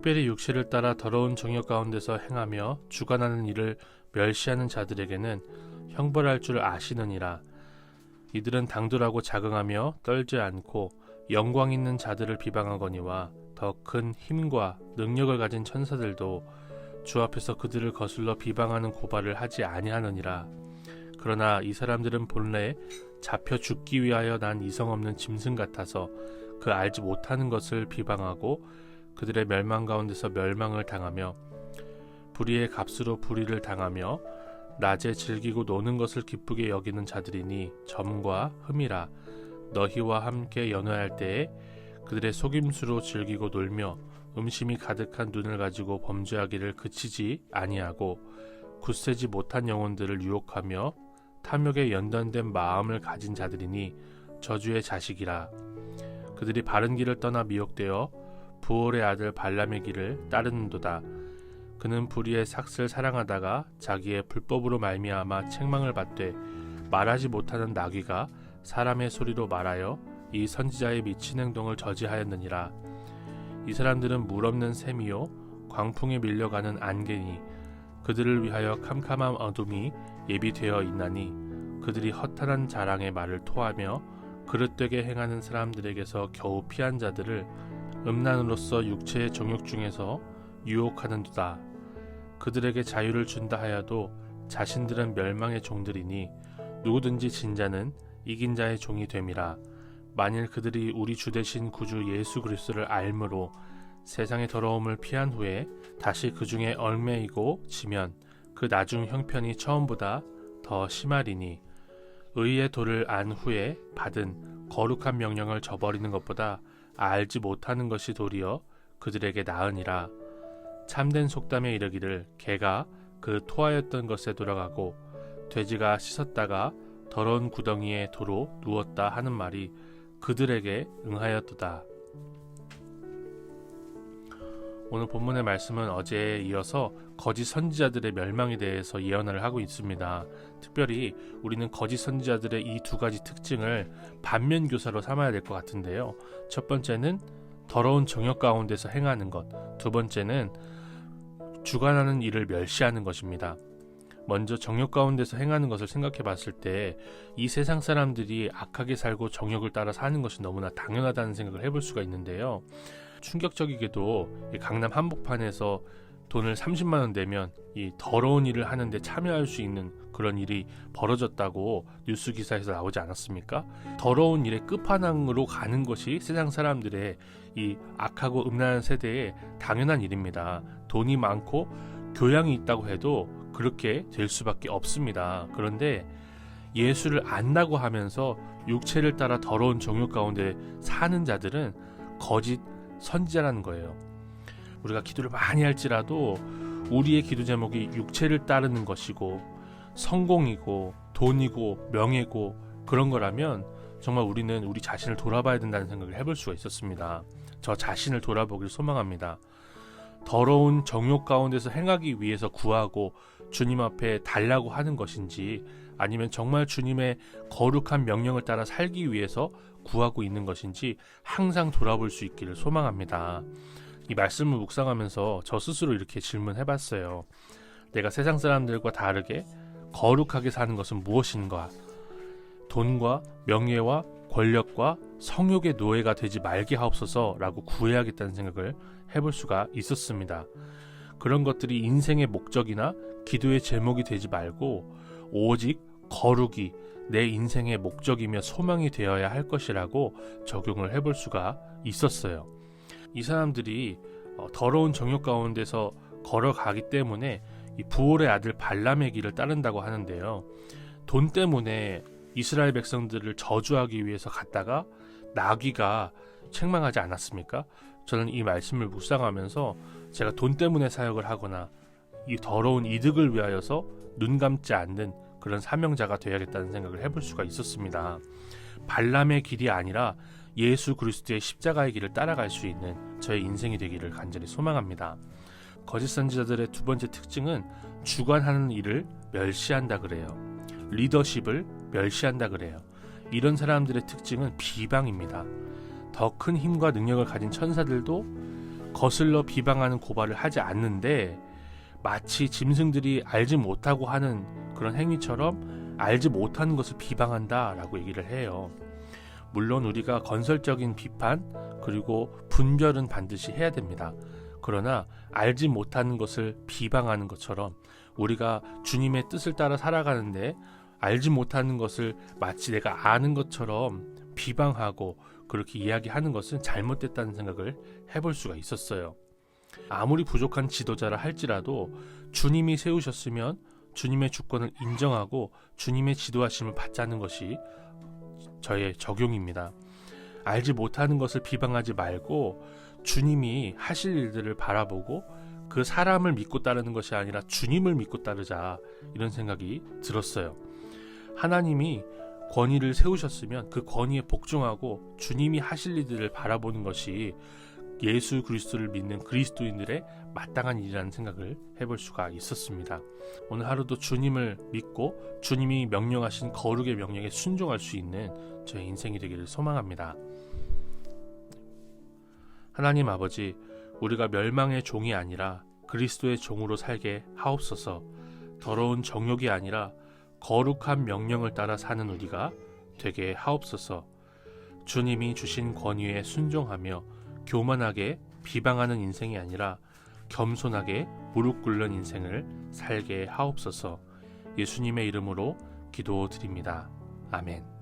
특별히 육체를 따라 더러운 정욕 가운데서 행하며 주관하는 일을 멸시하는 자들에게는 형벌할 줄 아시느니라. 이들은 당돌하고 자긍하며 떨지 않고 영광 있는 자들을 비방하거니와 더 큰 힘과 능력을 가진 천사들도 주 앞에서 그들을 거슬러 비방하는 고발을 하지 아니하느니라. 그러나 이 사람들은 본래 잡혀 죽기 위하여 난 이성 없는 짐승 같아서 그 알지 못하는 것을 비방하고 그들의 멸망 가운데서 멸망을 당하며 불의의 값으로 불의를 당하며 낮에 즐기고 노는 것을 기쁘게 여기는 자들이니 점과 흠이라. 너희와 함께 연회할 때에 그들의 속임수로 즐기고 놀며 음심이 가득한 눈을 가지고 범죄하기를 그치지 아니하고 굳세지 못한 영혼들을 유혹하며 탐욕에 연단된 마음을 가진 자들이니 저주의 자식이라. 그들이 바른 길을 떠나 미혹되어 부올의 아들 발람의 길을 따르는도다. 그는 불의의 삭슬 사랑하다가 자기의 불법으로 말미암아 책망을 받되 말하지 못하는 나귀가 사람의 소리로 말하여 이 선지자의 미친 행동을 저지하였느니라. 이 사람들은 물 없는 샘이요 광풍에 밀려가는 안개니 그들을 위하여 캄캄한 어둠이 예비되어 있나니 그들이 허탄한 자랑의 말을 토하며 그릇되게 행하는 사람들에게서 겨우 피한 자들을 음란으로서 육체의 정욕 중에서 유혹하는도다. 그들에게 자유를 준다 하여도 자신들은 멸망의 종들이니 누구든지 진 자는 이긴 자의 종이 됨이라. 만일 그들이 우리 주 되신 구주 예수 그리스도를 알므로 세상의 더러움을 피한 후에 다시 그 중에 얽매이고 지면 그 나중 형편이 처음보다 더 심하리니 의의 도를 안 후에 받은 거룩한 명령을 저버리는 것보다 알지 못하는 것이 도리어 그들에게 나으니라. 참된 속담에 이르기를 개가 그 토하였던 것에 돌아가고 돼지가 씻었다가 더러운 구덩이에 도로 누웠다 하는 말이 그들에게 응하였도다. 오늘 본문의 말씀은 어제에 이어서 거짓 선지자들의 멸망에 대해서 예언을 하고 있습니다. 특별히 우리는 거짓 선지자들의 이 두 가지 특징을 반면교사로 삼아야 될 것 같은데요. 첫 번째는 더러운 정욕 가운데서 행하는 것, 두 번째는 주관하는 일을 멸시하는 것입니다. 먼저 정욕 가운데서 행하는 것을 생각해 봤을 때 이 세상 사람들이 악하게 살고 정욕을 따라 사는 것이 너무나 당연하다는 생각을 해볼 수가 있는데요. 충격적이게도 강남 한복판에서 돈을 30만 원 내면 이 더러운 일을 하는데 참여할 수 있는 그런 일이 벌어졌다고 뉴스 기사에서 나오지 않았습니까? 더러운 일의 끝판왕으로 가는 것이 세상 사람들의 이 악하고 음란한 세대의 당연한 일입니다. 돈이 많고 교양이 있다고 해도 그렇게 될 수밖에 없습니다. 그런데 예수를 안다고 하면서 육체를 따라 더러운 정욕 가운데 사는 자들은 거짓 선지자라는 거예요. 우리가 기도를 많이 할지라도 우리의 기도 제목이 육체를 따르는 것이고 성공이고 돈이고 명예고 그런 거라면 정말 우리는 우리 자신을 돌아봐야 된다는 생각을 해볼 수가 있었습니다. 저 자신을 돌아보길 소망합니다. 더러운 정욕 가운데서 행하기 위해서 구하고 주님 앞에 달라고 하는 것인지 아니면 정말 주님의 거룩한 명령을 따라 살기 위해서 구하고 있는 것인지 항상 돌아볼 수 있기를 소망합니다. 이 말씀을 묵상하면서 저 스스로 이렇게 질문해봤어요. 내가 세상 사람들과 다르게 거룩하게 사는 것은 무엇인가? 돈과 명예와 권력과 성욕의 노예가 되지 말게 하옵소서 라고 구해야겠다는 생각을 해볼 수가 있었습니다. 그런 것들이 인생의 목적이나 기도의 제목이 되지 말고 오직 거룩이 내 인생의 목적이며 소망이 되어야 할 것이라고 적용을 해볼 수가 있었어요. 이 사람들이 더러운 정욕 가운데서 걸어가기 때문에 이 부올의 아들 발람의 길을 따른다고 하는데요. 돈 때문에 이스라엘 백성들을 저주하기 위해서 갔다가 나귀가 책망하지 않았습니까? 저는 이 말씀을 묵상하면서 제가 돈 때문에 사역을 하거나 이 더러운 이득을 위하여서 눈 감지 않는 그런 사명자가 되어야겠다는 생각을 해볼 수가 있었습니다. 발람의 길이 아니라 예수 그리스도의 십자가의 길을 따라갈 수 있는 저의 인생이 되기를 간절히 소망합니다. 거짓 선지자들의 두 번째 특징은 주관하는 일을 멸시한다 그래요. 리더십을 멸시한다 그래요. 이런 사람들의 특징은 비방입니다. 더 큰 힘과 능력을 가진 천사들도 거슬러 비방하는 고발을 하지 않는데 마치 짐승들이 알지 못하고 하는 그런 행위처럼 알지 못하는 것을 비방한다라고 얘기를 해요. 물론 우리가 건설적인 비판 그리고 분별은 반드시 해야 됩니다. 그러나 알지 못하는 것을 비방하는 것처럼 우리가 주님의 뜻을 따라 살아가는데 알지 못하는 것을 마치 내가 아는 것처럼 비방하고 그렇게 이야기하는 것은 잘못됐다는 생각을 해볼 수가 있었어요. 아무리 부족한 지도자라 할지라도 주님이 세우셨으면 주님의 주권을 인정하고 주님의 지도하심을 받자는 것이 저의 적용입니다. 알지 못하는 것을 비방하지 말고 주님이 하실 일들을 바라보고 그 사람을 믿고 따르는 것이 아니라 주님을 믿고 따르자, 이런 생각이 들었어요. 하나님이 권위를 세우셨으면 그 권위에 복종하고 주님이 하실 일들을 바라보는 것이 예수 그리스도를 믿는 그리스도인들의 마땅한 일이라는 생각을 해볼 수가 있었습니다. 오늘 하루도 주님을 믿고 주님이 명령하신 거룩의 명령에 순종할 수 있는 저의 인생이 되기를 소망합니다. 하나님 아버지, 우리가 멸망의 종이 아니라 그리스도의 종으로 살게 하옵소서. 더러운 정욕이 아니라 거룩한 명령을 따라 사는 우리가 되게 하옵소서. 주님이 주신 권위에 순종하며 교만하게 비방하는 인생이 아니라 겸손하게 무릎 꿇는 인생을 살게 하옵소서. 예수님의 이름으로 기도드립니다. 아멘.